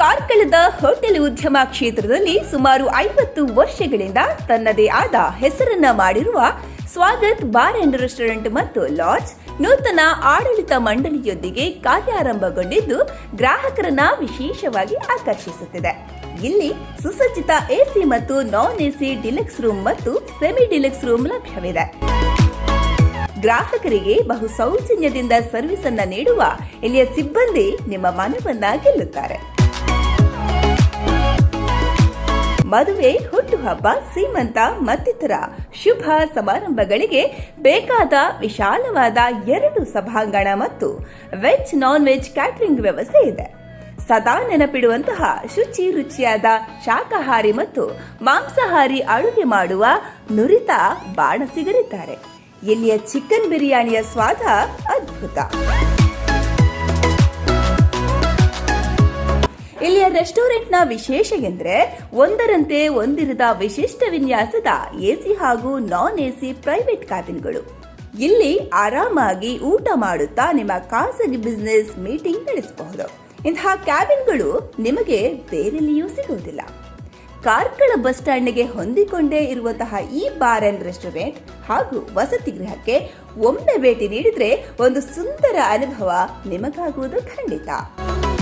ಕಾರ್ಕಳದ hotel ಉದ್ಯಮ ಕ್ಷೇತ್ರದಲ್ಲಿ ಸುಮಾರು 50 ವರ್ಷಗಳಿಂದ ತನ್ನದೇ ಆದ ಹೆಸರನ್ನ ಮಾಡಿರುವ ಸ್ವಾಗತ್ ಬಾರ್ ಅಂಡ್ ರೆಸ್ಟೋರೆಂಟ್ ಮತ್ತು ಲಾಡ್ಜ್ ನೂತನ ಆಡಳಿತ ಮಂಡಳಿಯೊಂದಿಗೆ ಕಾರ್ಯಾರಂಭಗೊಂಡಿದ್ದು ಗ್ರಾಹಕರನ್ನ ವಿಶೇಷವಾಗಿ ಆಕರ್ಷಿಸುತ್ತಿದೆ. ಇಲ್ಲಿ ಸುಸಜ್ಜಿತ ಎಸಿ ಮತ್ತು ನಾನ್ ಎಸಿ ಡಿಲಕ್ಸ್ ರೂಮ್ ಮತ್ತು ಸೆಮಿ ಡಿಲಕ್ಸ್ ರೂಮ್ ಲಭ್ಯವಿದೆ. ಗ್ರಾಹಕರಿಗೆ ಬಹು ಸೌಜನ್ಯದಿಂದ ಸರ್ವಿಸ್ ಅನ್ನ ನೀಡುವ ಇಲ್ಲಿಯ ಸಿಬ್ಬಂದಿ ನಿಮ್ಮ ಮನವನ್ನ ಗೆಲ್ಲುತ್ತಾರೆ. ಮದುವೆ, ಹುಟ್ಟುಹಬ್ಬ, ಸೀಮಂತ ಮತ್ತಿತರ ಶುಭ ಸಮಾರಂಭಗಳಿಗೆ ಬೇಕಾದ ವಿಶಾಲವಾದ 2 ಸಭಾಂಗಣ ಮತ್ತು ವೆಜ್ ನಾನ್ ವೆಜ್ ಕ್ಯಾಟರಿಂಗ್ ವ್ಯವಸ್ಥೆ ಇದೆ. ಸದಾ ನೆನಪಿಡುವಂತಹ ಶುಚಿ ರುಚಿಯಾದ ಶಾಕಾಹಾರಿ ಮತ್ತು ಮಾಂಸಾಹಾರಿ ಅಡುಗೆ ಮಾಡುವ ನುರಿತ ಬಾಣಸಿಗರಿದ್ದಾರೆ. ಇಲ್ಲಿಯ ಚಿಕನ್ ಬಿರಿಯಾನಿಯ ಸ್ವಾದ ಅದ್ಭುತ. ಇಲ್ಲಿಯ ರೆಸ್ಟೋರೆಂಟ್ನ ವಿಶೇಷ ಎಂದರೆ ಒಂದರಂತೆ ಒಂದಿರದ ವಿಶಿಷ್ಟ ವಿನ್ಯಾಸದ ಎಸಿ ಹಾಗೂ ನಾನ್ ಎಸಿ ಪ್ರೈವೇಟ್ ಕ್ಯಾಬಿನ್ಗಳು. ಇಲ್ಲಿ ಆರಾಮಾಗಿ ಊಟ ಮಾಡುತ್ತಾ ನಿಮ್ಮ ಖಾಸಗಿ ಬಿಸಿನೆಸ್ ಮೀಟಿಂಗ್ ನಡೆಸಬಹುದು. ಇಂತಹ ಕ್ಯಾಬಿನ್ಗಳು ನಿಮಗೆ ಬೇರೆಲ್ಲಿಯೂ ಸಿಗುವುದಿಲ್ಲ. ಕಾರ್ಕಳ ಬಸ್ ಸ್ಟ್ಯಾಂಡ್ಗೆ ಹೊಂದಿಕೊಂಡೇ ಇರುವಂತಹ ಈ ಬಾರ್ ಅಂಡ್ ರೆಸ್ಟೋರೆಂಟ್ ಹಾಗೂ ವಸತಿ ಗೃಹಕ್ಕೆ ಒಮ್ಮೆ ಭೇಟಿ ನೀಡಿದ್ರೆ ಒಂದು ಸುಂದರ ಅನುಭವ ನಿಮಗಾಗುವುದು ಖಂಡಿತ.